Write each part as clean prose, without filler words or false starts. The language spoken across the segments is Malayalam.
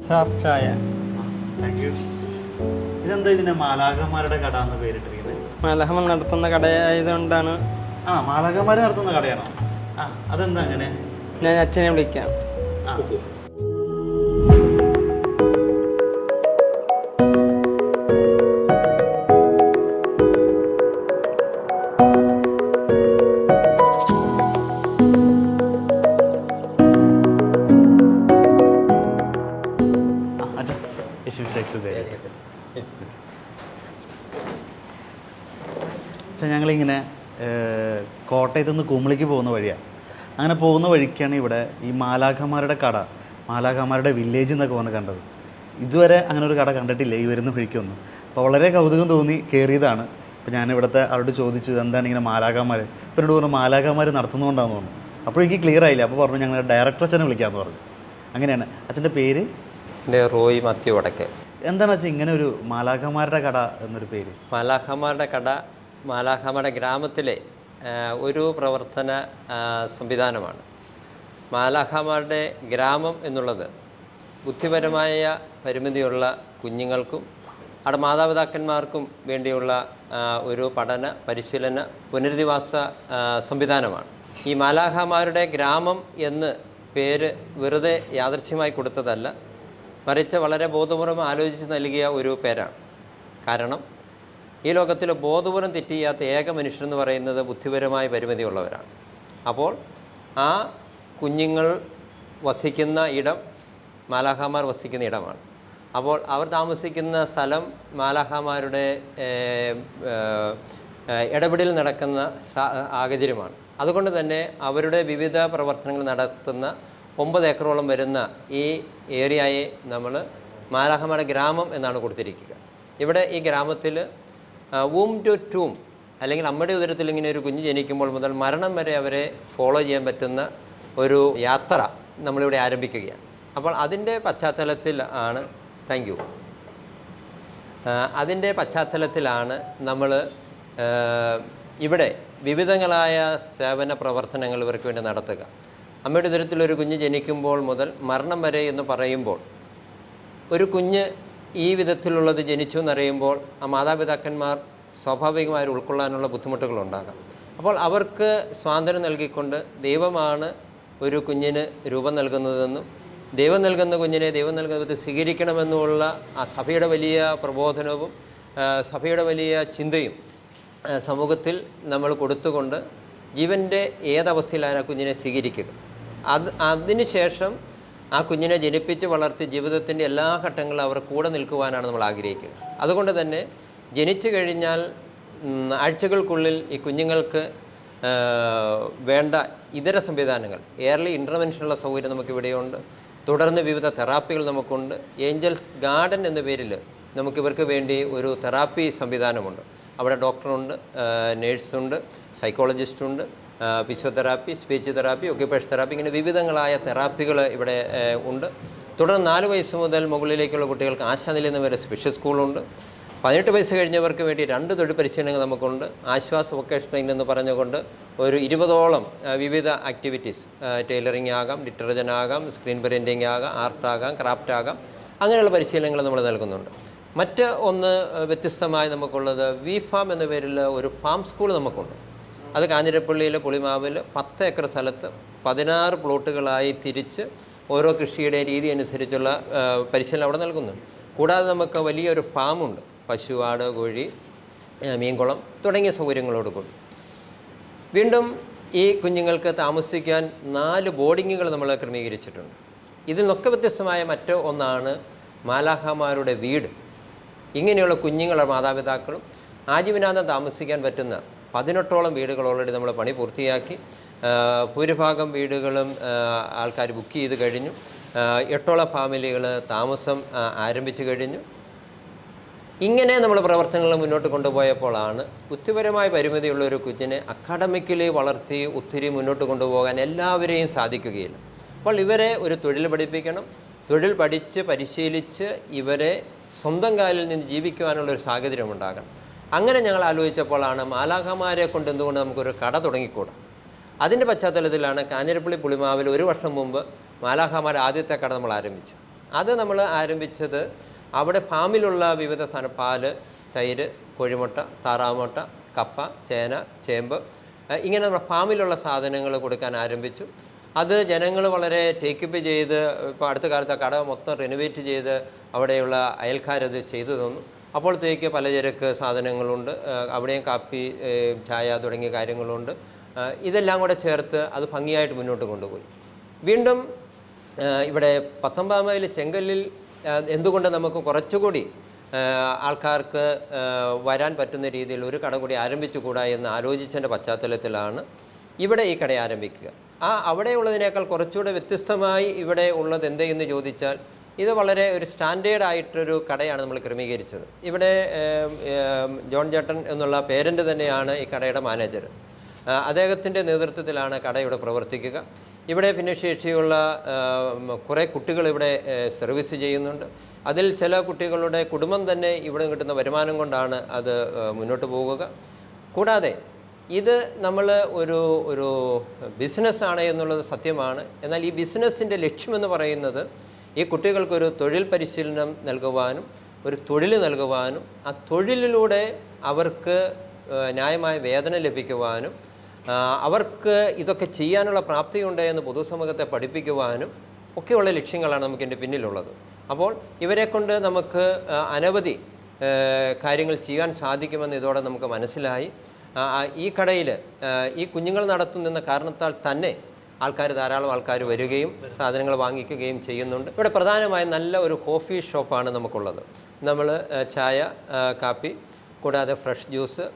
ഷാർപ്പ് ചായ. Thank you. ഇതെന്താ ഇതിനെ മാലാഖമാരുടെ കട എന്ന് പേരിട്ടിരിക്കുന്നത്? മാലാഖമാർ നടത്തുന്ന കടയായതുകൊണ്ടാണ്. മാലാഖമാര് നടത്തുന്ന കടയാണോ? അതെന്താ അങ്ങനെ? ഞാൻ അച്ഛനെ വിളിക്കാം. ഞങ്ങളിങ്ങനെ കോട്ടയത്തു നിന്ന് കുമളിക്ക് പോകുന്ന വഴിയാണ്. അങ്ങനെ പോകുന്ന വഴിക്കാണ് ഇവിടെ ഈ മാലാഖമാരുടെ കട, മാലാഖമാരുടെ വില്ലേജ് എന്നൊക്കെ വന്ന് കണ്ടത്. ഇതുവരെ അങ്ങനെ ഒരു കട കണ്ടിട്ടില്ല ഈ വരുന്ന വഴിക്കൊന്നും. അപ്പോൾ വളരെ കൗതുകം തോന്നി കയറിയതാണ്. അപ്പോൾ ഞാൻ ഇവിടുത്തെ അവരോട് ചോദിച്ചു എന്താണ് ഇങ്ങനെ മാലാഖമാർ. അപ്പോൾ എന്നോട് പറഞ്ഞു മാലാഖമാർ നടത്തുന്നതുകൊണ്ടാണെന്ന് തോന്നുന്നു. അപ്പോൾ എനിക്ക് ക്ലിയർ ആയില്ല. അപ്പോൾ പറഞ്ഞു ഞങ്ങൾ ഡയറക്ടർ അച്ഛനെ വിളിക്കാമെന്ന് പറഞ്ഞു. അങ്ങനെയാണ്. അച്ഛൻ്റെ പേര്? എൻ്റെ റോയ് മാത്യു വടക്കേ. എന്താണ് അച്ഛൻ ഇങ്ങനെ ഒരു മാലാഖമാരുടെ കട എന്നൊരു പേര്? മാലാഖമാരുടെ കട മാലാഖമാരുടെ ഗ്രാമത്തിലെ ഒരു പ്രവർത്തന സംവിധാനമാണ്. മാലാഖമാരുടെ ഗ്രാമം എന്നുള്ളത് ബുദ്ധിപരമായ പരിമിതിയുള്ള കുഞ്ഞുങ്ങൾക്കും അവിടെ മാതാപിതാക്കന്മാർക്കും വേണ്ടിയുള്ള ഒരു പഠന പരിശീലന പുനരധിവാസ സംവിധാനമാണ്. ഈ മാലാഖമാരുടെ ഗ്രാമം എന്ന് പേര് വെറുതെ യാദൃച്ഛ്യമായി കൊടുത്തതല്ല, മറിച്ച് വളരെ ബോധപൂർവം ആലോചിച്ച് നൽകിയ ഒരു പേരാണ്. കാരണം ഈ ലോകത്തിൽ ബോധപൂർവം തെറ്റിയാത്ത ഏക മനുഷ്യരെന്ന് പറയുന്നത് ബുദ്ധിപരമായ പരിമിതിയുള്ളവരാണ്. അപ്പോൾ ആ കുഞ്ഞുങ്ങൾ വസിക്കുന്ന ഇടം മാലാഖമാർ വസിക്കുന്ന ഇടമാണ്. അപ്പോൾ അവർ താമസിക്കുന്ന സ്ഥലം മാലാഖമാരുടെ ഇടപെടൽ നടക്കുന്ന സാഹചര്യമാണ്. അതുകൊണ്ട് തന്നെ അവരുടെ വിവിധ പ്രവർത്തനങ്ങൾ നടത്തുന്ന 9 ഏക്കറോളം വരുന്ന ഈ ഏരിയയെ നമ്മൾ മാലാഖമാരുടെ ഗ്രാമം എന്നാണ് കൊടുത്തിരിക്കുക. ഇവിടെ ഈ ഗ്രാമത്തിൽ വൂം ടു ടൂം അല്ലെങ്കിൽ അമ്മയുടെ ഉദരത്തിൽ ഇങ്ങനെ ഒരു കുഞ്ഞ് ജനിക്കുമ്പോൾ മുതൽ മരണം വരെ അവരെ ഫോളോ ചെയ്യാൻ പറ്റുന്ന ഒരു യാത്ര നമ്മളിവിടെ ആരംഭിക്കുകയാണ്. അപ്പോൾ അതിൻ്റെ പശ്ചാത്തലത്തിലാണ് അതിൻ്റെ പശ്ചാത്തലത്തിലാണ് നമ്മൾ ഇവിടെ വിവിധങ്ങളായ സേവന പ്രവർത്തനങ്ങൾ ഇവർക്ക് വേണ്ടി നടത്തുക. അമ്മയുടെ ഉദരത്തിലൊരു കുഞ്ഞ് ജനിക്കുമ്പോൾ മുതൽ മരണം വരെ എന്ന് പറയുമ്പോൾ ഒരു കുഞ്ഞ് ഈ വിധത്തിലുള്ളത് ജനിച്ചു എന്നറിയുമ്പോൾ ആ മാതാപിതാക്കന്മാർ സ്വാഭാവികമായി ഉൾക്കൊള്ളാനുള്ള ബുദ്ധിമുട്ടുകളുണ്ടാകാം. അപ്പോൾ അവർക്ക് സ്വാതന്ത്ര്യം നൽകിക്കൊണ്ട് ദൈവമാണ് ഒരു കുഞ്ഞിന് രൂപം നൽകുന്നതെന്നും ദൈവം നൽകുന്ന കുഞ്ഞിനെ ദൈവം നൽകുന്നത് സ്വീകരിക്കണമെന്നുള്ള ആ സഭയുടെ വലിയ പ്രബോധനവും സഭയുടെ വലിയ ചിന്തയും സമൂഹത്തിൽ നമ്മൾ കൊടുത്തുകൊണ്ട് ജീവൻ്റെ ഏതവസ്ഥയിലാണ് ആ കുഞ്ഞിനെ സ്വീകരിക്കുക. അതിനുശേഷം ആ കുഞ്ഞിനെ ജനിപ്പിച്ച് വളർത്തി ജീവിതത്തിൻ്റെ എല്ലാ ഘട്ടങ്ങളിലും അവർ കൂടെ നിൽക്കുവാനാണ് നമ്മൾ ആഗ്രഹിക്കുക. അതുകൊണ്ട് തന്നെ ജനിച്ചു കഴിഞ്ഞാൽ ആഴ്ചകൾക്കുള്ളിൽ ഈ കുഞ്ഞുങ്ങൾക്ക് വേണ്ട ഇതര സംവിധാനങ്ങൾ, എയർലി ഇൻ്റർവെൻഷനുള്ള സൗകര്യം നമുക്കിവിടെയുണ്ട്. തുടർന്ന് വിവിധ തെറാപ്പികൾ നമുക്കുണ്ട്. ഏഞ്ചൽസ് ഗാർഡൻ എന്ന പേരിൽ നമുക്കിവർക്ക് വേണ്ടി ഒരു തെറാപ്പി സംവിധാനമുണ്ട്. അവിടെ ഡോക്ടറുണ്ട്, നേഴ്സുണ്ട്, സൈക്കോളജിസ്റ്റുണ്ട്, physiotherapy, speech therapy, occupation therapy, ഇങ്ങനെ വിവിധങ്ങളായ തെറാപ്പികൾ ഇവിടെ ഉണ്ട്. തുടർന്ന് 4 വയസ്സ് മുതൽ മുകളിലേക്കുള്ള കുട്ടികൾക്ക് ആശാനിലയം വരെ സ്പെഷ്യൽ സ്കൂളുണ്ട്. 18 വയസ്സ് കഴിഞ്ഞവർക്ക് വേണ്ടി 2 തൊഴിൽ പരിശീലനങ്ങൾ നമുക്കുണ്ട്. ആശ്വാസ് വൊക്കേഷണൽ ട്രെയിനിങ് എന്ന് പറഞ്ഞുകൊണ്ട് ഒരു 20ഓളം വിവിധ ആക്ടിവിറ്റീസ്, ടൈലറിംഗ് ആകാം, ഡിറ്റർജൻ്റ് ആകാം, സ്ക്രീൻ പ്രിൻറ്റിംഗ് ആകാം, ആർട്ടാകാം, ക്രാഫ്റ്റ് ആകാം, അങ്ങനെയുള്ള പരിശീലനങ്ങൾ നമ്മൾ നൽകുന്നുണ്ട്. മറ്റ് ഒന്ന് വ്യത്യസ്തമായി നമുക്കുള്ളത് വി ഫാം എന്ന പേരിൽ ഒരു ഫാം സ്കൂൾ നമുക്കുണ്ട്. അത് കാഞ്ഞിരപ്പള്ളിയിലെ പുളിമാവിൽ 10 ഏക്കർ സ്ഥലത്ത് 16 പ്ലോട്ടുകളായി തിരിച്ച് ഓരോ കൃഷിയുടെ രീതി അനുസരിച്ചുള്ള പരിശീലനം അവിടെ നൽകുന്നുണ്ട്. കൂടാതെ നമുക്ക് വലിയൊരു ഫാമുണ്ട്. പശു, ആട്, കോഴി, മീൻകുളം തുടങ്ങിയ സൗകര്യങ്ങളോട് കൂടി. വീണ്ടും ഈ കുഞ്ഞുങ്ങൾക്ക് താമസിക്കാൻ 4 ബോർഡിങ്ങുകൾ നമ്മൾ ക്രമീകരിച്ചിട്ടുണ്ട്. ഇതിൽ നിന്നൊക്കെ വ്യത്യസ്തമായ മറ്റോ ഒന്നാണ് മാലാഖമാരുടെ വീട്. ഇങ്ങനെയുള്ള കുഞ്ഞുങ്ങളുടെ മാതാപിതാക്കളും ആജീവനാന്തം താമസിക്കാൻ പറ്റുന്ന 18ഓളം വീടുകൾ ഓൾറെഡി നമ്മൾ പണി പൂർത്തിയാക്കി. ഭൂരിഭാഗം വീടുകളും ആൾക്കാർ ബുക്ക് ചെയ്ത് കഴിഞ്ഞു. 8ഓളം ഫാമിലികൾ താമസം ആരംഭിച്ചു കഴിഞ്ഞു. ഇങ്ങനെ നമ്മൾ പ്രവർത്തനങ്ങൾ മുന്നോട്ട് കൊണ്ടുപോയപ്പോഴാണ് ബുദ്ധിപരമായ പരിമിതിയുള്ള ഒരു കുഞ്ഞിനെ അക്കാഡമിക്കലി വളർത്തി ഒത്തിരി മുന്നോട്ട് കൊണ്ടുപോകാൻ എല്ലാവരെയും സാധിക്കുകയില്ല. അപ്പോൾ ഇവരെ ഒരു തൊഴിൽ പഠിപ്പിക്കണം. തൊഴിൽ പഠിച്ച് പരിശീലിച്ച് ഇവരെ സ്വന്തം കാലിൽ നിന്ന് ജീവിക്കുവാനുള്ളൊരു സാഹചര്യം ഉണ്ടാകണം. അങ്ങനെ ഞങ്ങൾ ആലോചിച്ചപ്പോഴാണ് മാലാഖമാരെ കൊണ്ട് എന്തുകൊണ്ട് നമുക്കൊരു കട തുടങ്ങിക്കൂടാ. അതിൻ്റെ പശ്ചാത്തലത്തിലാണ് കാഞ്ഞിരപ്പള്ളി പുളിമാവിൽ 1 വർഷം മുമ്പ് മാലാഖമാരുടെ ആദ്യത്തെ കട നമ്മൾ ആരംഭിച്ചു. അത് നമ്മൾ ആരംഭിച്ചത് അവിടെ ഫാമിലുള്ള വിവിധ സാധനം പാല്, തൈര്, കോഴിമുട്ട, താറാമുട്ട, കപ്പ, ചേന, ചേമ്പ്, ഇങ്ങനെ നമ്മുടെ ഫാമിലുള്ള സാധനങ്ങൾ കൊടുക്കാൻ ആരംഭിച്ചു. അത് ജനങ്ങൾ വളരെ ടേക്കപ്പ് ചെയ്ത് ഇപ്പോൾ അടുത്ത കാലത്ത് ആ കട മൊത്തം റിനോവേറ്റ് ചെയ്ത് അവിടെയുള്ള അയൽക്കാരത് ചെയ്തു തന്നു. അപ്പോഴത്തേക്ക് പലചരക്ക് സാധനങ്ങളുണ്ട്, അവിടെയും കാപ്പി, ചായ തുടങ്ങിയ കാര്യങ്ങളുണ്ട്. ഇതെല്ലാം കൂടെ ചേർത്ത് അത് ഭംഗിയായിട്ട് മുന്നോട്ട് കൊണ്ടുപോയി. വീണ്ടും ഇവിടെ 19 മൈൽ ചെങ്കല്ലിൽ എന്തുകൊണ്ട് നമുക്ക് കുറച്ചുകൂടി ആൾക്കാർക്ക് വരാൻ പറ്റുന്ന രീതിയിൽ ഒരു കട കൂടി ആരംഭിച്ചുകൂടാ എന്ന് ആലോചിച്ചതിൻ്റെ പശ്ചാത്തലത്തിലാണ് ഇവിടെ ഈ കട ആരംഭിക്കുക. അവിടെയുള്ളതിനേക്കാൾ കുറച്ചുകൂടെ വ്യത്യസ്തമായി ഇവിടെ ഉള്ളത് എന്തെന്ന് ചോദിച്ചാൽ ഇത് വളരെ ഒരു സ്റ്റാൻഡേർഡ് ആയിട്ടൊരു കടയാണ് നമ്മൾ ക്രമീകരിച്ചത്. ഇവിടെ ജോൺ ചേട്ടൻ എന്നുള്ള പേരൻ്റ് തന്നെയാണ് ഈ കടയുടെ മാനേജർ. അദ്ദേഹത്തിൻ്റെ നേതൃത്വത്തിലാണ് കട ഇവിടെ പ്രവർത്തിക്കുക. ഇവിടെ ഭിന്നശേഷിയുള്ള കുറേ കുട്ടികൾ ഇവിടെ സർവീസ് ചെയ്യുന്നുണ്ട്. അതിൽ ചില കുട്ടികളുടെ കുടുംബം തന്നെ ഇവിടെ കിട്ടുന്ന വരുമാനം കൊണ്ടാണ് അത് മുന്നോട്ട് പോകുക. കൂടാതെ ഇത് നമ്മൾ ഒരു ബിസിനസ്സാണ് എന്നുള്ളത് സത്യമാണ്. എന്നാൽ ഈ ബിസിനസ്സിൻ്റെ ലക്ഷ്യമെന്ന് പറയുന്നത് ഈ കുട്ടികൾക്കൊരു തൊഴിൽ പരിശീലനം നൽകുവാനും ഒരു തൊഴിൽ നൽകുവാനും ആ തൊഴിലിലൂടെ അവർക്ക് ന്യായമായ വേതനം ലഭിക്കുവാനും അവർക്ക് ഇതൊക്കെ ചെയ്യാനുള്ള പ്രാപ്തിയുണ്ട് എന്ന് പൊതുസമൂഹത്തെ പഠിപ്പിക്കുവാനും ഒക്കെയുള്ള ലക്ഷ്യങ്ങളാണ് നമുക്കിതിൻ്റെ പിന്നിലുള്ളത്. അപ്പോൾ ഇവരെ കൊണ്ട് നമുക്ക് അനവധി കാര്യങ്ങൾ ചെയ്യാൻ സാധിക്കുമെന്ന് ഇതോടെ നമുക്ക് മനസ്സിലായി. ഈ കടയിൽ ഈ കുഞ്ഞുങ്ങൾ നടത്തുന്ന കാരണത്താൽ തന്നെ ധാരാളം ആൾക്കാർ വരികയും സാധനങ്ങൾ വാങ്ങിക്കുകയും ചെയ്യുന്നുണ്ട്. ഇവിടെ പ്രധാനമായും നല്ല ഒരു കോഫി ഷോപ്പാണ് നമുക്കുള്ളത്. നമ്മൾ ചായ, കാപ്പി, കൂടാതെ ഫ്രഷ് ജ്യൂസ്,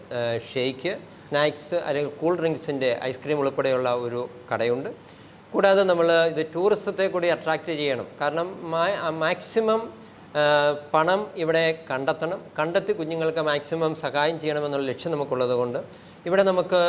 ഷേക്ക്, സ്നാക്സ് അല്ലെങ്കിൽ കൂൾ ഡ്രിങ്ക്സിൻ്റെ ഐസ്ക്രീം ഉൾപ്പെടെയുള്ള ഒരു കടയുണ്ട്. കൂടാതെ നമ്മൾ ഇത് ടൂറിസത്തെ കൂടി അട്രാക്റ്റ് ചെയ്യണം. കാരണം മാക്സിമം പണം ഇവിടെ കണ്ടെത്തി കുഞ്ഞുങ്ങൾക്ക് മാക്സിമം സഹായം ചെയ്യണമെന്നുള്ള ലക്ഷ്യം നമുക്കുള്ളത് കൊണ്ട് ഇവിടെ നമുക്ക്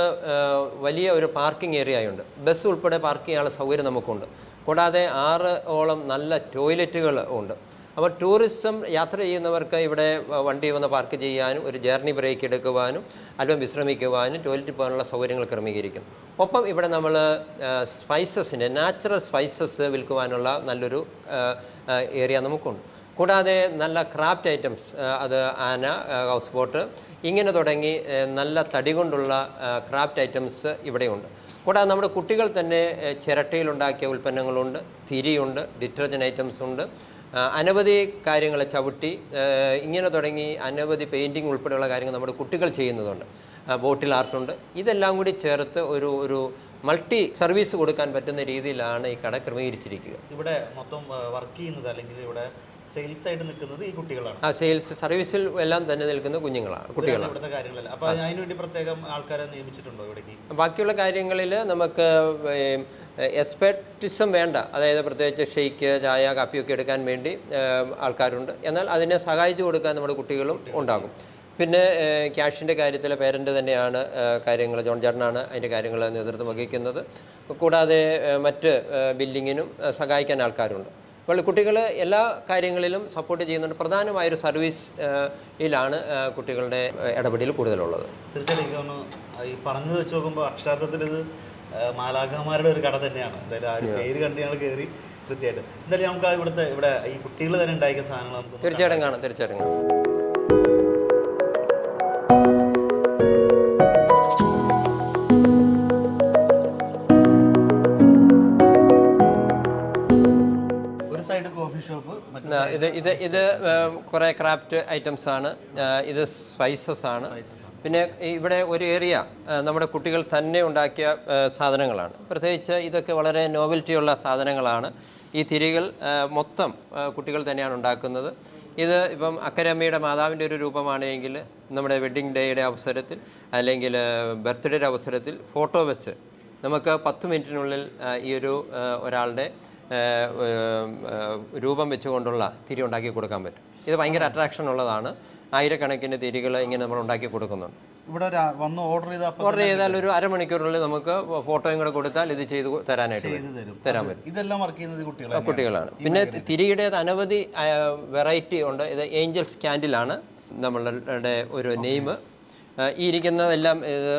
വലിയ ഒരു പാർക്കിംഗ് ഏരിയയുണ്ട്. ബസ് ഉൾപ്പെടെ പാർക്ക് ചെയ്യാനുള്ള സൗകര്യം നമുക്കുണ്ട്. കൂടാതെ 6 നല്ല ടോയ്ലറ്റുകൾ ഉണ്ട്. അപ്പോൾ ടൂറിസം യാത്ര ചെയ്യുന്നവർക്ക് ഇവിടെ വണ്ടി വന്ന് പാർക്ക് ചെയ്യാനും ഒരു ജേർണി ബ്രേക്ക് എടുക്കുവാനും അല്പം വിശ്രമിക്കുവാനും ടോയ്ലറ്റിൽ പോകാനുള്ള സൗകര്യങ്ങൾ ക്രമീകരിക്കും. ഒപ്പം ഇവിടെ നമ്മൾ നാച്ചുറൽ സ്പൈസസ് വിൽക്കുവാനുള്ള നല്ലൊരു ഏരിയ നമുക്കുണ്ട്. കൂടാതെ നല്ല ക്രാഫ്റ്റ് ഐറ്റംസ്, അത് ആന, ഹൗസ് ബോട്ട്, ഇങ്ങനെ തുടങ്ങി നല്ല തടി കൊണ്ടുള്ള ക്രാഫ്റ്റ് ഐറ്റംസ് ഇവിടെയുണ്ട്. കൂടാതെ നമ്മുടെ കുട്ടികൾ തന്നെ ചിരട്ടയിലുണ്ടാക്കിയ ഉൽപ്പന്നങ്ങളുണ്ട്, തിരിയുണ്ട്, ഡിറ്റർജൻറ്റ് ഐറ്റംസ് ഉണ്ട്, അനവധി കാര്യങ്ങൾ, ചവിട്ടി, ഇങ്ങനെ തുടങ്ങി അനവധി പെയിൻറ്റിങ് ഉൾപ്പെടെയുള്ള കാര്യങ്ങൾ നമ്മുടെ കുട്ടികൾ ചെയ്യുന്നതുണ്ട്. ബോട്ടിൽ ആർട്ടുണ്ട്. ഇതെല്ലാം കൂടി ചേർത്ത് ഒരു മൾട്ടി സർവീസ് കൊടുക്കാൻ പറ്റുന്ന രീതിയിലാണ് ഈ കട ക്രമീകരിച്ചിരിക്കുക. ഇവിടെ മൊത്തം വർക്ക് ചെയ്യുന്നത് അല്ലെങ്കിൽ ഇവിടെ സെയിൽസ് ആയിട്ട് നിൽക്കുന്നത് ഈ കുട്ടികളാണ്. സെയിൽസ് സർവീസിൽ എല്ലാം തന്നെ നിൽക്കുന്ന കുട്ടികളാണ്. ഇവിടുത്തെ കാര്യങ്ങളല്ല. അപ്പോൾ അതിനുവേണ്ടി പ്രത്യേകം ആൾക്കാരെ നിയമിച്ചിട്ടുണ്ടോ ഇവിടേക്ക്? ബാക്കിയുള്ള കാര്യങ്ങളിൽ നമുക്ക് എക്സ്പെർട്ടിസം വേണ്ട, അതായത് പ്രത്യേകിച്ച് ഷെയ്ക്ക്, ചായ, കാപ്പിയൊക്കെ എടുക്കാൻ വേണ്ടി ആൾക്കാരുണ്ട്. എന്നാൽ അതിനെ സഹായിച്ചു കൊടുക്കാൻ നമ്മുടെ കുട്ടികളും ഉണ്ടാകും. പിന്നെ ക്യാഷിൻ്റെ കാര്യത്തിൽ പേരൻ്റ് തന്നെയാണ് കാര്യങ്ങൾ, ജോൺ ചേട്ടനാണ് അതിൻ്റെ കാര്യങ്ങൾ നേതൃത്വം വഹിക്കുന്നത്. കൂടാതെ മറ്റ് ബില്ലിങ്ങിനും സഹായിക്കാൻ ആൾക്കാരുണ്ട്. അപ്പോൾ കുട്ടികൾ എല്ലാ കാര്യങ്ങളിലും സപ്പോർട്ട് ചെയ്യുന്നുണ്ട്. പ്രധാനമായൊരു സർവീസിലാണ് കുട്ടികളുടെ ഇടപെടൽ കൂടുതലുള്ളത്. തീർച്ചയായിട്ടും ഈ പറഞ്ഞത് വെച്ച് നോക്കുമ്പോൾ അക്ഷരാർത്ഥത്തിൽ ഇത് മാലാഖമാരുടെ ഒരു കട തന്നെയാണ്. എന്തായാലും ആ ഒരു പേര് കണ്ട് ഞങ്ങൾ കയറി കൃത്യമായിട്ട്. എന്തായാലും നമുക്ക് ഇവിടെ ഈ കുട്ടികൾ തന്നെ ഉണ്ടാക്കിയ സാധനങ്ങൾ നമുക്ക് തീർച്ചയായിട്ടും കാണാം. ഇത് കുറേ ക്രാഫ്റ്റ് ഐറ്റംസ് ആണ്. ഇത് സ്പൈസസ് ആണ്. പിന്നെ ഇവിടെ ഒരു ഏരിയ നമ്മുടെ കുട്ടികൾ തന്നെ ഉണ്ടാക്കിയ സാധനങ്ങളാണ്. പ്രത്യേകിച്ച് ഇതൊക്കെ വളരെ നോവൽറ്റിയുള്ള സാധനങ്ങളാണ്. ഈ തിരികൾ മൊത്തം കുട്ടികൾ തന്നെയാണ് ഉണ്ടാക്കുന്നത്. ഇത് ഇപ്പം അക്കരമ്മയുടെ മാതാവിൻ്റെ ഒരു രൂപമാണെങ്കിൽ നമ്മുടെ വെഡ്ഡിങ് ഡേയുടെ അവസരത്തിൽ അല്ലെങ്കിൽ ബർത്ത്ഡേയുടെ അവസരത്തിൽ ഫോട്ടോ വെച്ച് നമുക്ക് 10 മിനിറ്റിനുള്ളിൽ ഈ ഒരാളുടെ രൂപം വെച്ചുകൊണ്ടുള്ള തിരി ഉണ്ടാക്കി കൊടുക്കാൻ പറ്റും. ഇത് ഭയങ്കര അട്രാക്ഷൻ ഉള്ളതാണ്. ആയിരക്കണക്കിന് തിരികൾ ഇങ്ങനെ നമ്മൾ ഉണ്ടാക്കി കൊടുക്കുന്നുണ്ട്. ഇവിടെ വന്ന് ഓർഡർ ചെയ്താൽ ഒരു അരമണിക്കൂറിനുള്ളിൽ നമുക്ക് ഫോട്ടോയും കൂടെ കൊടുത്താൽ ഇത് ചെയ്ത് തരാനായിട്ട് തരാൻ പറ്റും. ഇതെല്ലാം വർക്ക് ചെയ്യുന്നത് കുട്ടികളാണ്. പിന്നെ തിരിയുടെ അനവധി വെറൈറ്റി ഉണ്ട്. ഇത് ഏഞ്ചൽസ് ക്യാൻഡിലാണ് നമ്മളുടെ ഒരു നെയിം. ഈ ഇരിക്കുന്നതെല്ലാം ഇത്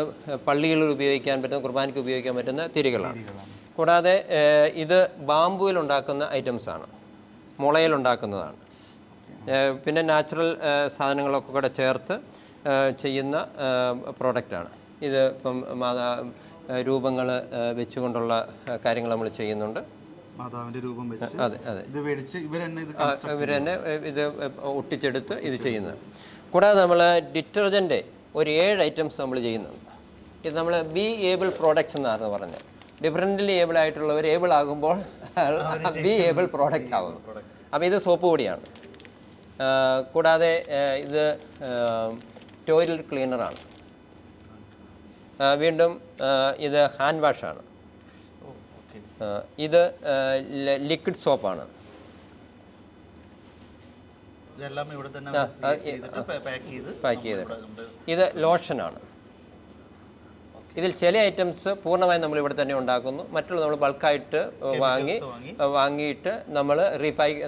പള്ളികളിൽ ഉപയോഗിക്കാൻ പറ്റുന്ന, കുർബാനയ്ക്ക് ഉപയോഗിക്കാൻ പറ്റുന്ന തിരികളാണ്. കൂടാതെ ഇത് ബാമ്പുവിൽ ഉണ്ടാക്കുന്ന ഐറ്റംസാണ്. മുളയിലുണ്ടാക്കുന്നതാണ്. പിന്നെ നാച്ചുറൽ സാധനങ്ങളൊക്കെ കൂടെ ചേർത്ത് ചെയ്യുന്ന പ്രോഡക്റ്റാണ് ഇത്. ഇപ്പം രൂപങ്ങൾ വെച്ചുകൊണ്ടുള്ള കാര്യങ്ങൾ നമ്മൾ ചെയ്യുന്നുണ്ട്. മാതാവിൻ്റെ രൂപം വെച്ച് അതെ അതെ ഇത് മേടിച്ച് ഇവർ തന്നെ ഇത് ഒട്ടിച്ചെടുത്ത് ഇത് ചെയ്യുന്നത്. കൂടാതെ നമ്മൾ ഡിറ്റർജൻറ്റ് ഒരു 7 ഐറ്റംസ് നമ്മൾ ചെയ്യുന്നുണ്ട്. ഇത് നമ്മൾ ബി ഏബിൾ പ്രോഡക്ട്സ് എന്നാണ് പറഞ്ഞത്. ഡിഫറൻ്റ്ലി ഏബിൾ ആയിട്ടുള്ളവർ ഏബിൾ ആകുമ്പോൾ ബി ഏബിൾ പ്രോഡക്റ്റ് ആകുന്നു. അപ്പോൾ ഇത് സോപ്പ് പൊടിയാണ്. കൂടാതെ ഇത് ടോയ്ലറ്റ് ക്ലീനറാണ്. വീണ്ടും ഇത് ഹാൻഡ് വാഷാണ്. ഇത് ലിക്വിഡ് സോപ്പാണ്. പാക്ക് ചെയ്ത് ഇത് ലോഷനാണ്. ഇതിൽ ചില ഐറ്റംസ് പൂർണ്ണമായും നമ്മൾ ഇവിടെ തന്നെ ഉണ്ടാക്കുന്നു, മറ്റുള്ള നമ്മൾ ബൾക്കായിട്ട് വാങ്ങിയിട്ട് നമ്മൾ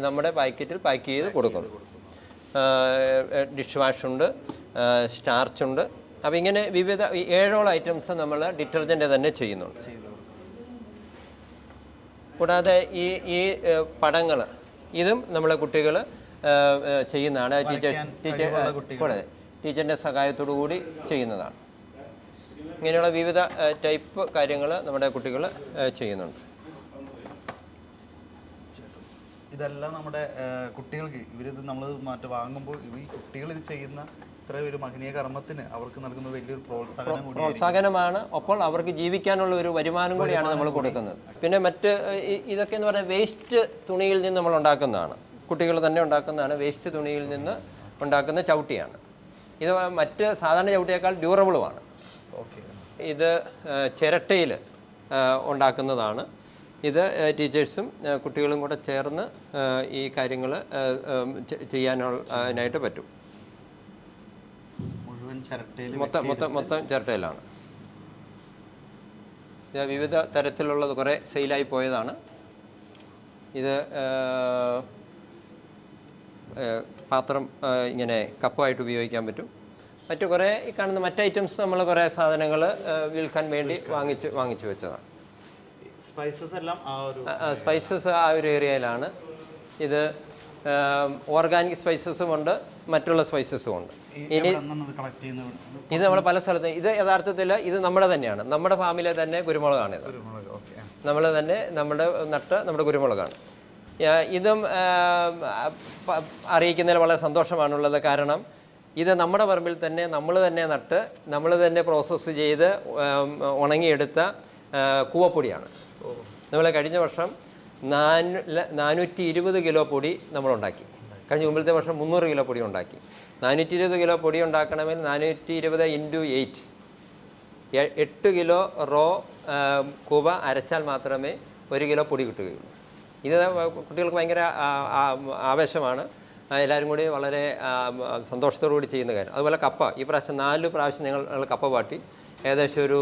നമ്മുടെ പാക്കറ്റിൽ പാക്ക് ചെയ്ത് കൊടുക്കുന്നു. ഡിഷ് വാഷുണ്ട്, സ്റ്റാർച്ചുണ്ട്. അപ്പോൾ ഇങ്ങനെ വിവിധ 7ഓളം ഐറ്റംസ് നമ്മൾ ഡിറ്റർജൻറ്റ് തന്നെ ചെയ്യുന്നുണ്ട്. കൂടാതെ ഈ പടങ്ങൾ ഇതും നമ്മളെ കുട്ടികൾ ചെയ്യുന്നതാണ്. ടീച്ചറിൻ്റെ സഹായത്തോടു കൂടി ചെയ്യുന്നതാണ്. ഇങ്ങനെയുള്ള വിവിധ ടൈപ്പ് കാര്യങ്ങൾ നമ്മുടെ കുട്ടികൾ ചെയ്യുന്നുണ്ട്. ഇതെല്ലാം നമ്മുടെ കുട്ടികൾക്ക് ഇവരിത് നമ്മൾ വാങ്ങുമ്പോൾ ഈ കുട്ടികൾ ഇത് ചെയ്യുന്ന ഇത്ര ഒരു മഹനീയ കർമ്മത്തിന് അവർക്ക് നൽകുന്ന വലിയൊരു പ്രോത്സാഹനമാണ്. ഒപ്പം അവർക്ക് ജീവിക്കാനുള്ള ഒരു വരുമാനം കൂടിയാണ് നമ്മൾ കൊടുക്കുന്നത്. പിന്നെ മറ്റ് ഇതൊക്കെ എന്ന് പറഞ്ഞാൽ വേസ്റ്റ് തുണിയിൽ നിന്ന് നമ്മൾ ഉണ്ടാക്കുന്നതാണ്. കുട്ടികൾ തന്നെ ഉണ്ടാക്കുന്നതാണ്. വേസ്റ്റ് തുണിയിൽ നിന്ന് ഉണ്ടാക്കുന്ന ചവിട്ടിയാണ്. ഇത് മറ്റ് സാധാരണ ചവിട്ടിയേക്കാൾ ഡ്യൂറബിളുമാണ്. ഇത് ചിരട്ടയിൽ ഉണ്ടാക്കുന്നതാണ്. ഇത് ടീച്ചേഴ്സും കുട്ടികളും കൂടെ ചേർന്ന് ഈ കാര്യങ്ങൾ ചെയ്യാനായിട്ട് പറ്റും. മൊത്തം ചിരട്ടയിലാണ്. ഇത് വിവിധ തരത്തിലുള്ളത് കുറേ സെയിലായി പോയതാണ്. ഇത് പാത്രം ഇങ്ങനെ കപ്പായിട്ട് ഉപയോഗിക്കാൻ പറ്റും. മറ്റു കുറേ ഈ കാണുന്ന മറ്റ് ഐറ്റംസ് നമ്മൾ കുറേ സാധനങ്ങൾ വിൽക്കാൻ വേണ്ടി വാങ്ങിച്ചു വെച്ചതാണ്. സ്പൈസസ് ആ ഒരു ഏരിയയിലാണ്. ഇത് ഓർഗാനിക് സ്പൈസസും ഉണ്ട്, മറ്റുള്ള സ്പൈസസും ഉണ്ട്. ഇനി ഇത് നമ്മൾ പല സ്ഥലത്തും ഇത് യഥാർത്ഥത്തിൽ ഇത് നമ്മുടെ തന്നെയാണ്. നമ്മുടെ ഫാമിലെ തന്നെ കുരുമുളകാണിത്. നമ്മൾ തന്നെ നമ്മുടെ കുരുമുളകാണ്. ഇതും അറിയിക്കുന്നതിൽ വളരെ സന്തോഷമാണുള്ളത്. കാരണം ഇത് നമ്മുടെ പറമ്പിൽ തന്നെ നമ്മൾ തന്നെ നട്ട് നമ്മൾ തന്നെ പ്രോസസ്സ് ചെയ്ത് ഉണങ്ങിയെടുത്ത കൂവപ്പൊടിയാണ്. നമ്മൾ കഴിഞ്ഞ വർഷം 420 കിലോ പൊടി നമ്മളുണ്ടാക്കി. കഴിഞ്ഞ മുമ്പിലത്തെ വർഷം 300 കിലോ പൊടി ഉണ്ടാക്കി. 420 കിലോ പൊടി ഉണ്ടാക്കണമെങ്കിൽ 420 × 8 കിലോ റോ കൂവ അരച്ചാൽ മാത്രമേ 1 കിലോ പൊടി കിട്ടുകയുള്ളൂ. ഇത് കുട്ടികൾക്ക് ഭയങ്കര ആവേശമാണ്. എല്ലാവരും കൂടി വളരെ സന്തോഷത്തോടു കൂടി ചെയ്യുന്ന കാര്യം. അതുപോലെ കപ്പ ഈ പ്രാവശ്യം 4 പ്രാവശ്യം ഞങ്ങൾ കപ്പ പാട്ടി ഏകദേശം ഒരു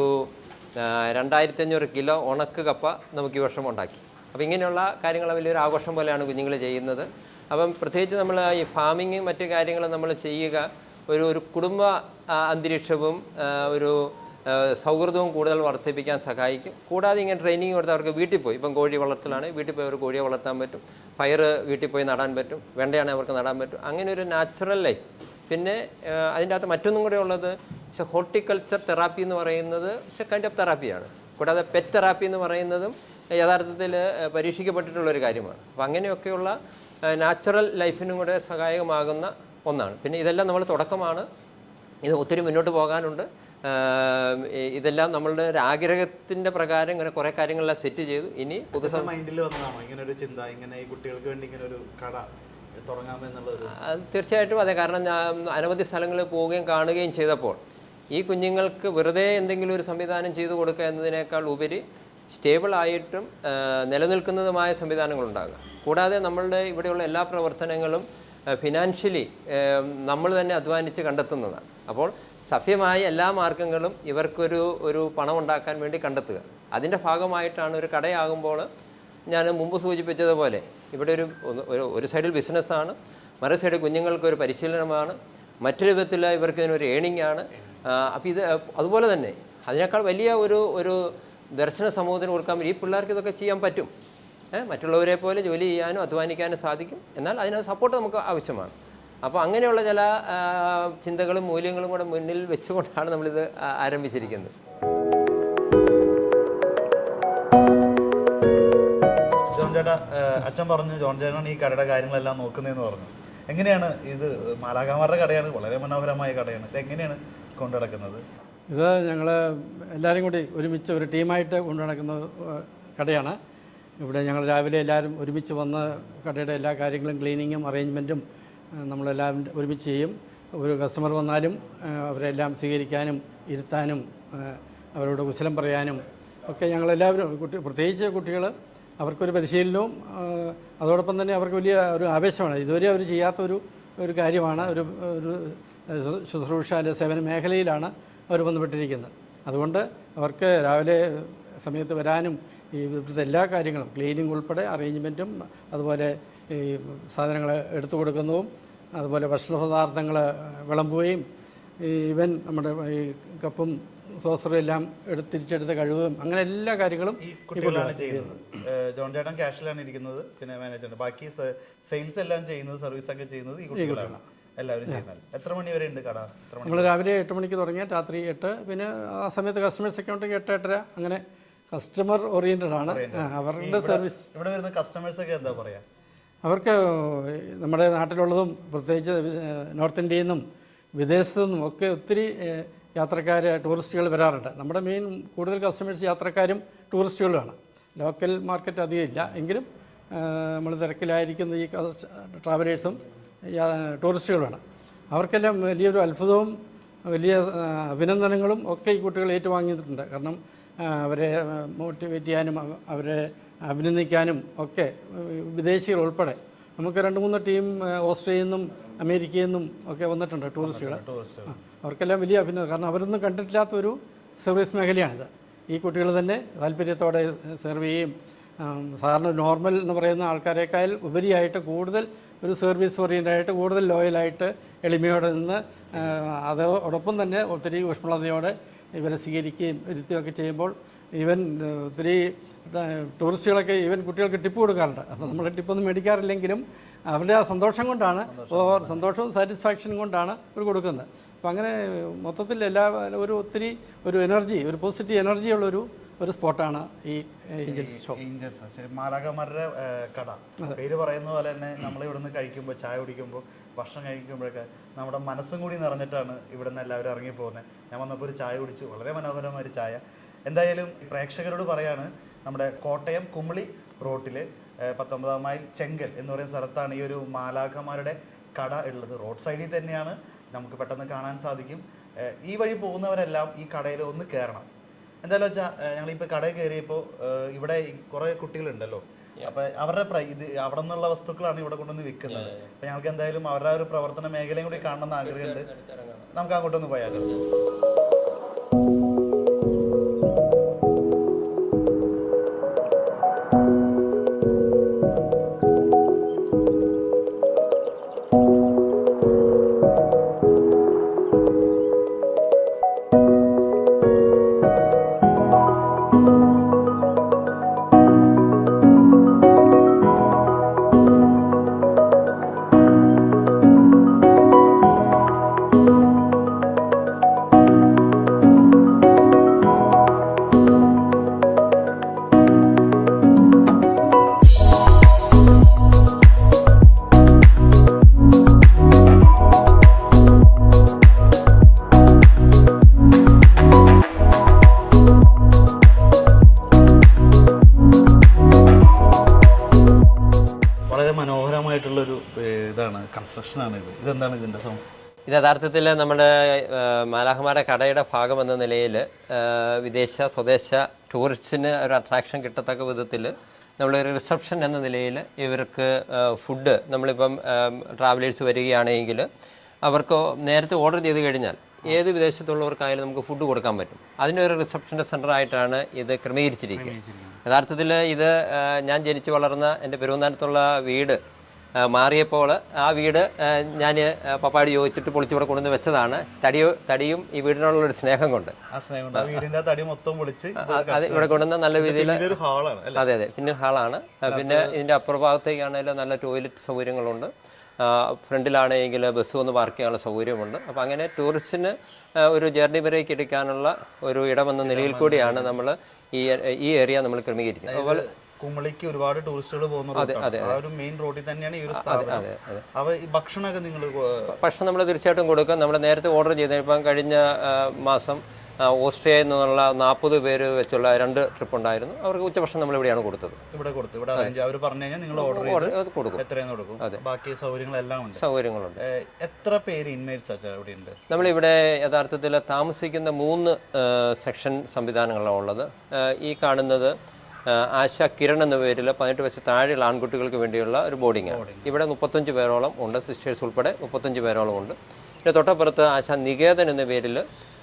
2500 കിലോ ഉണക്ക് കപ്പ നമുക്ക് ഈ വർഷം ഉണ്ടാക്കി. അപ്പോൾ ഇങ്ങനെയുള്ള കാര്യങ്ങൾ വലിയൊരു ആഘോഷം പോലെയാണ് കുഞ്ഞുങ്ങൾ ചെയ്യുന്നത്. അപ്പം പ്രത്യേകിച്ച് നമ്മൾ ഈ ഫാമിങ് മറ്റു കാര്യങ്ങൾ നമ്മൾ ചെയ്യുക ഒരു കുടുംബ അന്തരീക്ഷവും ഒരു സൗഹൃദവും കൂടുതൽ വർദ്ധിപ്പിക്കാൻ സഹായിക്കും. കൂടാതെ ഇങ്ങനെ ട്രെയിനിങ് കൊടുത്ത് അവർക്ക് വീട്ടിൽ പോയി, ഇപ്പം കോഴി വളർത്തലാണ്, വീട്ടിൽ പോയി അവർ കോഴിയെ വളർത്താൻ പറ്റും, പയർ വീട്ടിൽ പോയി നടാൻ പറ്റും, വെണ്ടയാണെങ്കിൽ അവർക്ക് നടാൻ പറ്റും. അങ്ങനെ ഒരു നാച്ചുറൽ ലൈഫ്. പിന്നെ അതിൻ്റെ അകത്ത് മറ്റൊന്നും കൂടെ ഉള്ളത് ഹോർട്ടിക്കൾച്ചർ തെറാപ്പി എന്ന് പറയുന്നത് കൈൻഡ് ഓഫ് തെറാപ്പിയാണ്. കൂടാതെ പെറ്റ് തെറാപ്പി എന്ന് പറയുന്നതും യഥാർത്ഥത്തിൽ പരീക്ഷിക്കപ്പെട്ടിട്ടുള്ളൊരു കാര്യമാണ്. അപ്പോൾ അങ്ങനെയൊക്കെയുള്ള നാച്ചുറൽ ലൈഫിനും കൂടെ സഹായകമാകുന്ന ഒന്നാണ്. പിന്നെ ഇതെല്ലാം നമ്മൾ തുടക്കമാണ്. ഇത് ഒത്തിരി മുന്നോട്ട് പോകാനുണ്ട്. ഇതെല്ലാം നമ്മളുടെ ഒരു ആഗ്രഹത്തിൻ്റെ പ്രകാരം ഇങ്ങനെ കുറേ കാര്യങ്ങളെല്ലാം സെറ്റ് ചെയ്തു. ഇനി മൈൻഡിൽ വന്നതാണോ ഇങ്ങനെ ഒരു ചിന്ത, ഇങ്ങനെ ഈ കുട്ടികൾക്ക് വേണ്ടി ഇങ്ങനെ ഒരു കട തുടങ്ങാമെന്നുള്ളത്? തീർച്ചയായിട്ടും അതെ. കാരണം ഞാൻ അനവധി സ്ഥലങ്ങളിൽ പോവുകയും കാണുകയും ചെയ്തപ്പോൾ ഈ കുഞ്ഞുങ്ങൾക്ക് വെറുതെ എന്തെങ്കിലും ഒരു സംവിധാനം ചെയ്തു കൊടുക്കുക എന്നതിനേക്കാൾ ഉപരി സ്റ്റേബിളായിട്ടും നിലനിൽക്കുന്നതുമായ സംവിധാനങ്ങളുണ്ടാകുക. കൂടാതെ നമ്മളുടെ ഇവിടെയുള്ള എല്ലാ പ്രവർത്തനങ്ങളും ഫിനാൻഷ്യലി നമ്മൾ തന്നെ അധ്വാനിച്ച് കണ്ടെത്തുന്നതാണ്. അപ്പോൾ സഭ്യമായ എല്ലാ മാർഗങ്ങളും ഇവർക്കൊരു പണം ഉണ്ടാക്കാൻ വേണ്ടി കണ്ടെത്തുക. അതിൻ്റെ ഭാഗമായിട്ടാണ് ഒരു കടയാകുമ്പോൾ ഞാൻ മുമ്പ് സൂചിപ്പിച്ചതുപോലെ ഇവിടെ ഒരു സൈഡിൽ ബിസിനസ്സാണ്, മറു സൈഡിൽ കുഞ്ഞുങ്ങൾക്കൊരു പരിശീലനമാണ്, മറ്റൊരു വിധത്തിൽ ഇവർക്ക് ഇതിനൊരു ഏണിംഗ് ആണ്. അപ്പോൾ ഇത് അതുപോലെ തന്നെ അതിനേക്കാൾ വലിയ ഒരു ദർശന സമൂഹത്തിന് കൊടുക്കാൻ ഈ പിള്ളേർക്ക് ഇതൊക്കെ ചെയ്യാൻ പറ്റും. മറ്റുള്ളവരെ പോലെ ജോലി ചെയ്യാനും അധ്വാനിക്കാനും സാധിക്കും. എന്നാൽ അതിന് സപ്പോർട്ട് നമുക്ക് ആവശ്യമാണ്. അപ്പോൾ അങ്ങനെയുള്ള ചില ചിന്തകളും മൂല്യങ്ങളും കൂടെ മുന്നിൽ വെച്ചുകൊണ്ടാണ് നമ്മളിത് ആരംഭിച്ചിരിക്കുന്നത്. ജോൺ ചേട്ടാ, അച്ഛൻ പറഞ്ഞു ജോൺ ചേട്ടനാണ് ഈ കടയുടെ കാര്യങ്ങളെല്ലാം നോക്കുന്നതെന്ന് പറഞ്ഞു. എങ്ങനെയാണ് ഇത്? മാലാഖമാരുടെ കടയാണ്, വളരെ മനോഹരമായ കടയാണ്. ഇത് എങ്ങനെയാണ് കൊണ്ടു നടക്കുന്നത്? ഇത് ഞങ്ങൾ എല്ലാവരും കൂടി ഒരുമിച്ച് ഒരു ടീമായിട്ട് കൊണ്ടു നടക്കുന്ന കടയാണ്. ഇവിടെ ഞങ്ങൾ രാവിലെ എല്ലാവരും ഒരുമിച്ച് വന്ന് കടയുടെ എല്ലാ കാര്യങ്ങളും ക്ലീനിങ്ങും അറേഞ്ച്മെൻറ്റും നമ്മളെല്ലാം ഒരുമിച്ച് ചെയ്യും. ഒരു കസ്റ്റമർ വന്നാലും അവരെല്ലാം സ്വീകരിക്കാനും ഇരുത്താനും അവരോട് കുശലം പറയാനും ഒക്കെ ഞങ്ങളെല്ലാവരും പ്രത്യേകിച്ച് കുട്ടികൾ അവർക്കൊരു പരിശീലനവും അതോടൊപ്പം തന്നെ അവർക്ക് വലിയ ഒരു ആവേശമാണ്. ഇതുവരെ അവർ ചെയ്യാത്തൊരു കാര്യമാണ്. ഒരു ശുശ്രൂഷ അല്ലെങ്കിൽ സേവന മേഖലയിലാണ് അവർ ബന്ധപ്പെട്ടിരിക്കുന്നത്. അതുകൊണ്ട് അവർക്ക് രാവിലെ സമയത്ത് വരാനും ഈ ഇവിടുത്തെ എല്ലാ കാര്യങ്ങളും ക്ലീനിങ് ഉൾപ്പെടെ അറേഞ്ച്മെൻറ്റും അതുപോലെ ഈ സാധനങ്ങൾ എടുത്തു കൊടുക്കുന്നതും അതുപോലെ ഭക്ഷണ പദാർത്ഥങ്ങൾ വിളമ്പുകയും ഈവൻ നമ്മുടെ ഈ കപ്പും സോസറും എല്ലാം തിരിച്ചെടുത്ത് കഴുകുകയും അങ്ങനെ എല്ലാ കാര്യങ്ങളും ഈ കുട്ടികളാണ് ചെയ്യുന്നത്. ജോൺ ചേട്ടൻ ക്യാഷിലാണ് ഇരിക്കുന്നത്, പിന്നെ മാനേജർ. ബാക്കി സെയിൽസ് എല്ലാം ചെയ്യുന്നത്, സർവീസ് ഒക്കെ ചെയ്യുന്നത് ഈ കുട്ടികളാണ് എല്ലാവരും ചെയ്യുന്നത്. എത്ര മണി വരെ ഉണ്ട് കട? നമ്മൾ രാവിലെ 8 മണിക്ക് തുടങ്ങിയാൽ രാത്രി 8. പിന്നെ ആ സമയത്ത് കസ്റ്റമേഴ്സ് ഒക്കെ ഉണ്ടെങ്കിൽ 8, 8:30 അങ്ങനെ കസ്റ്റമർ ഓറിയൻറ്റഡ് ആണ് അവരുടെ സർവീസ്. ഇവിടെ വരുന്ന കസ്റ്റമേഴ്സ് ഒക്കെ എന്താ പറയുക? അവർക്ക് നമ്മുടെ നാട്ടിലുള്ളതും പ്രത്യേകിച്ച് നോർത്ത് ഇന്ത്യയിൽ നിന്നും വിദേശത്തു നിന്നും ഒക്കെ ഒത്തിരി യാത്രക്കാർ ടൂറിസ്റ്റുകൾ വരാറുണ്ട്. നമ്മുടെ മെയിൻ കൂടുതൽ കസ്റ്റമേഴ്സ് യാത്രക്കാരും ടൂറിസ്റ്റുകളുമാണ്. ലോക്കൽ മാർക്കറ്റ് അധികം ഇല്ല എങ്കിലും നമ്മൾ തിരക്കിലായിരിക്കുന്ന ഈ ട്രാവലേഴ്സും ടൂറിസ്റ്റുകളുമാണ്. അവർക്കെല്ലാം വലിയൊരു അത്ഭുതവും വലിയ അഭിനന്ദനങ്ങളും ഒക്കെ ഈ കുട്ടികൾ ഏറ്റുവാങ്ങിയിട്ടുണ്ട്. കാരണം അവരെ മോട്ടിവേറ്റ് ചെയ്യാനും അവരെ അഭിനന്ദിക്കാനും ഒക്കെ വിദേശികൾ ഉൾപ്പെടെ നമുക്ക് 2-3 ടീം ഓസ്ട്രേലിയയിൽ നിന്നും അമേരിക്കയിൽ നിന്നും ഒക്കെ വന്നിട്ടുണ്ട് ടൂറിസ്റ്റുകൾ. അവർക്കെല്ലാം വലിയ അഭിനന്ദനം. കാരണം അവരൊന്നും കണ്ടിട്ടില്ലാത്തൊരു സർവീസ് മേഖലയാണിത്. ഈ കുട്ടികൾ തന്നെ താല്പര്യത്തോടെ സെർവ് ചെയ്യും. സാധാരണ നോർമൽ എന്ന് പറയുന്ന ആൾക്കാരെക്കാൾ ഉപരിയായിട്ട് കൂടുതൽ ഒരു സർവീസ് ഓറിയൻ്റായിട്ട് കൂടുതൽ ലോയലായിട്ട് എളിമയോടെ നിന്ന് അതോടൊപ്പം തന്നെ ഒത്തിരി ഊഷ്മളതയോടെ ഇവരെ സ്വീകരിക്കുകയും ഇരുത്തുകയൊക്കെ ചെയ്യുമ്പോൾ ഈവൻ ഒത്തിരി ടൂറിസ്റ്റുകളൊക്കെ ഈവൻ കുട്ടികൾക്ക് ടിപ്പ് കൊടുക്കാറുണ്ട്. അപ്പോൾ നമ്മൾ ടിപ്പൊന്നും മേടിക്കാറില്ലെങ്കിലും അവരുടെ ആ സന്തോഷം കൊണ്ടാണ്, സന്തോഷവും സാറ്റിസ്ഫാക്ഷനും കൊണ്ടാണ് അവർ കൊടുക്കുന്നത്. അപ്പോൾ അങ്ങനെ മൊത്തത്തിൽ ഒത്തിരി ഒരു എനർജി, ഒരു പോസിറ്റീവ് എനർജിയുള്ളൊരു സ്പോട്ടാണ് ഈ ഏഞ്ചൽസ് ഷോപ്പ്. മാലാഖമാരുടെ കട പേര് പറയുന്ന പോലെ തന്നെ നമ്മൾ ഇവിടുന്ന് കഴിക്കുമ്പോൾ, ചായ കുടിക്കുമ്പോൾ, ഭക്ഷണം കഴിക്കുമ്പോഴൊക്കെ നമ്മുടെ മനസ്സും കൂടി നിറഞ്ഞിട്ടാണ് ഇവിടെ നിന്ന് എല്ലാവരും ഇറങ്ങിപ്പോകുന്നത്. ഞാൻ വന്നപ്പോൾ ഒരു ചായ കുടിച്ചു, വളരെ മനോഹരമായ ഒരു ചായ. എന്തായാലും പ്രേക്ഷകരോട് പറയാണ്, നമ്മുടെ കോട്ടയം കുമളി റോട്ടിൽ 19 മൈൽ ചെങ്കൽ എന്ന് പറയുന്ന സ്ഥലത്താണ് ഈ ഒരു മാലാഖമാരുടെ കട ഉള്ളത്. റോഡ് സൈഡിൽ തന്നെയാണ്, നമുക്ക് പെട്ടെന്ന് കാണാൻ സാധിക്കും. ഈ വഴി പോകുന്നവരെല്ലാം ഈ കടയിൽ ഒന്ന് കയറണം. എന്തായാലും വെച്ചാൽ ഞങ്ങളിപ്പോൾ കടയിൽ കയറിയപ്പോൾ ഇവിടെ കുറേ കുട്ടികളുണ്ടല്ലോ, അപ്പോൾ അവരുടെ ഇത് അവിടെ നിന്നുള്ള വസ്തുക്കളാണ് ഇവിടെ കൊണ്ടുവന്ന് വിൽക്കുന്നത്. അപ്പോൾ ഞങ്ങൾക്ക് എന്തായാലും അവരുടെ ഒരു പ്രവർത്തന മേഖലയും കൂടി കാണണമെന്ന് ആഗ്രഹമുണ്ട്. നമുക്ക് അങ്ങോട്ടൊന്ന് പോയാലോ? മനോഹരമായിട്ടുള്ളൊരു ഇതാണ്, കൺസ്ട്രക്ഷനാണ് ഇത്. ഇതെന്താണ് ഇതിൻ്റെ സംഭവം? ഇത് യഥാർത്ഥത്തിൽ നമ്മുടെ മാലാഖമാരുടെ കടയുടെ ഭാഗം എന്ന നിലയിൽ വിദേശ സ്വദേശ ടൂറിസ്റ്റിന് ഒരു അട്രാക്ഷൻ കിട്ടത്തക്ക വിധത്തിൽ നമ്മളൊരു റിസപ്ഷൻ എന്ന നിലയിൽ ഇവർക്ക് ഫുഡ്, നമ്മളിപ്പം ട്രാവലേഴ്സ് വരികയാണെങ്കിൽ അവർക്ക് നേരത്തെ ഓർഡർ ചെയ്ത് കഴിഞ്ഞാൽ ഏത് വിദേശത്തുള്ളവർക്കായാലും നമുക്ക് ഫുഡ് കൊടുക്കാൻ പറ്റും. അതിൻ്റെ ഒരു റിസപ്ഷൻ്റെ സെൻ്ററായിട്ടാണ് ഇത് ക്രമീകരിച്ചിരിക്കുന്നത്. യഥാർത്ഥത്തിൽ ഇത് ഞാൻ ജനിച്ചു വളർന്ന എൻ്റെ പെരുവന്താനത്തുള്ള വീട് മാറിയപ്പോൾ ആ വീട് ഞാൻ പപ്പായോട് ചോദിച്ചിട്ട് പൊളിച്ചിവിടെ കൊണ്ടുവന്ന് വെച്ചതാണ്. തടിയും ഈ വീടിനോടുള്ളൊരു സ്നേഹം കൊണ്ട് വീടിന്റെ തടി മൊത്തം പൊളിച്ച് അത് ഇവിടെ കൊണ്ടുവന്ന നല്ല രീതിയിൽ ഹാളാണ്. അതെ പിന്നെ ഹാളാണ്. പിന്നെ ഇതിൻ്റെ അപ്പുറഭാഗത്തേക്കാണെങ്കിലും നല്ല ടോയ്ലറ്റ് സൗകര്യങ്ങളുണ്ട്. ഫ്രണ്ടിലാണെങ്കിൽ ബസ് വന്ന് പാർക്ക് ചെയ്യാനുള്ള സൗകര്യമുണ്ട്. അപ്പോൾ അങ്ങനെ ടൂറിസ്റ്റിന് ഒരു ജേർണി ബ്രേക്ക് എടുക്കാനുള്ള ഒരു ഇടമെന്ന നിലയിൽ കൂടിയാണ് നമ്മൾ ഈ ഏരിയ നമ്മൾ ക്രമീകരിക്കുന്നത്. അതുപോലെ കുമളിക്ക് ഒരുപാട് ടൂറിസ്റ്റുകൾ പോകുന്ന ഒരു മെയിൻ റോഡിൽ തന്നെയാണ് ഈ ഒരു സ്ഥാപനം. അപ്പോൾ ഈ ഭക്ഷണമൊക്കെ നിങ്ങൾ ഭക്ഷണം നമ്മൾ തീർച്ചയായിട്ടും കൊടുക്കും. നമ്മൾ നേരത്തെ ഓർഡർ ചെയ്ത് ഇപ്പം കഴിഞ്ഞ മാസം ഓസ്ട്രിയയിൽ നിന്നുള്ള 40 പേര് വെച്ചുള്ള 2 ട്രിപ്പ് ഉണ്ടായിരുന്നു. അവർക്ക് ഉച്ചഭക്ഷണം നമ്മൾ ഇവിടെയാണ് കൊടുത്തത്. ഇവിടെ അവർ പറഞ്ഞു കഴിഞ്ഞാൽ നിങ്ങൾ ഓർഡർ കൊടുക്കും. എത്രയും കൊടുക്കും. ബാക്കി സൗകര്യങ്ങളെല്ലാം ഉണ്ട്. സൗകര്യങ്ങളുണ്ട്. എത്ര പേര് ഇൻമേറ്റ്സ് ഇവിടെ ഉണ്ട്? നമ്മളിവിടെ യഥാർത്ഥത്തിൽ താമസിക്കുന്ന 3 സെക്ഷൻ സംവിധാനങ്ങളാണ് ഉള്ളത്. ഈ കാണുന്നത് ആശ കിരൺ എന്ന പേരിൽ 18 വയസ്സ് താഴെയുള്ള ആൺകുട്ടികൾക്ക് വേണ്ടിയുള്ള ഒരു ബോർഡിങ്ങാണ്. ഇവിടെ 35 പേരോളം ഉണ്ട്. സിസ്റ്റേഴ്സ് ഉൾപ്പെടെ 35 പേരോളം ഉണ്ട്. പിന്നെ തൊട്ടപ്പുറത്ത് ആശ നികേതൻ എന്ന പേരിൽ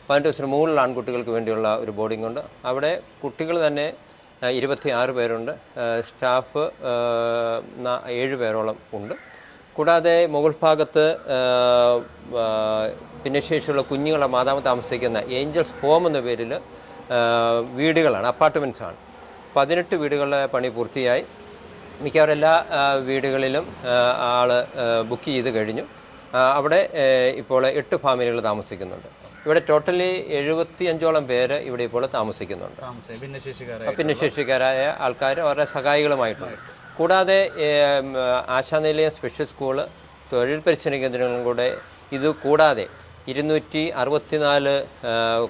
18 വയസ്സിന് മുകളിലുള്ള ആൺകുട്ടികൾക്ക് വേണ്ടിയുള്ള ഒരു ബോർഡിംഗ് ഉണ്ട്. അവിടെ കുട്ടികൾ തന്നെ 26 പേരുണ്ട്. സ്റ്റാഫ് 7 പേരോളം ഉണ്ട്. കൂടാതെ മുകൾ ഭാഗത്ത് ഭിന്നശേഷിയുള്ള കുഞ്ഞുങ്ങളെ മാതാവ് താമസിക്കുന്ന ഏഞ്ചൽസ് ഹോം എന്ന പേരിൽ വീടുകളാണ്, അപ്പാർട്ട്മെൻറ്റ്സാണ്. 18 വീടുകളുടെ പണി പൂർത്തിയായി. മിക്കവാറും എല്ലാ വീടുകളിലും ബുക്ക് ചെയ്ത് കഴിഞ്ഞു. അവിടെ ഇപ്പോൾ 8 ഫാമിലികൾ താമസിക്കുന്നുണ്ട്. ഇവിടെ ടോട്ടലി 75ഓളം പേര് ഇവിടെ ഇപ്പോൾ താമസിക്കുന്നുണ്ട്. ഭിന്നശേഷിക്കാരായ ആൾക്കാർ അവരുടെ സഹായികളുമായിട്ടുണ്ട്. കൂടാതെ ആശാനിലയം സ്പെഷ്യൽ സ്കൂള്, തൊഴിൽ പരിശീലന കേന്ദ്രങ്ങളും കൂടെ ഇത് കൂടാതെ 264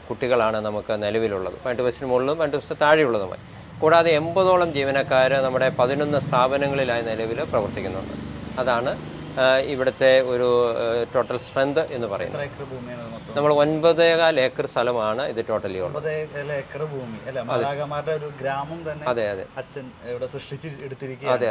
കുട്ടികളാണ് നമുക്ക് നിലവിലുള്ളത്. 18 വയസ്സിന് മുകളിലും 18 വയസ്സിന് താഴെയുള്ളതുമായി. കൂടാതെ 80ഓളം ജീവനക്കാർ നമ്മുടെ 11 സ്ഥാപനങ്ങളിലായി നിലവിൽ പ്രവർത്തിക്കുന്നുണ്ട്. അതാണ് ഇവിടുത്തെ ഒരു ടോട്ടൽ സ്ട്രെങ്ത് എന്ന് പറയുന്നത്. നമ്മൾ 9.25 ഏക്കർ സ്ഥലമാണ് ഇത് ടോട്ടലി ഉള്ളത്. 9.25 ഏക്കർ ഭൂമി അല്ലേ? മാലാഖമാരുടെ ഒരു ഗ്രാമം തന്നെ. അതെ അച്ഛൻ ഇവിടെ സൃഷ്ടിച്ച് എടുത്തിരിക്കുക. അതെ.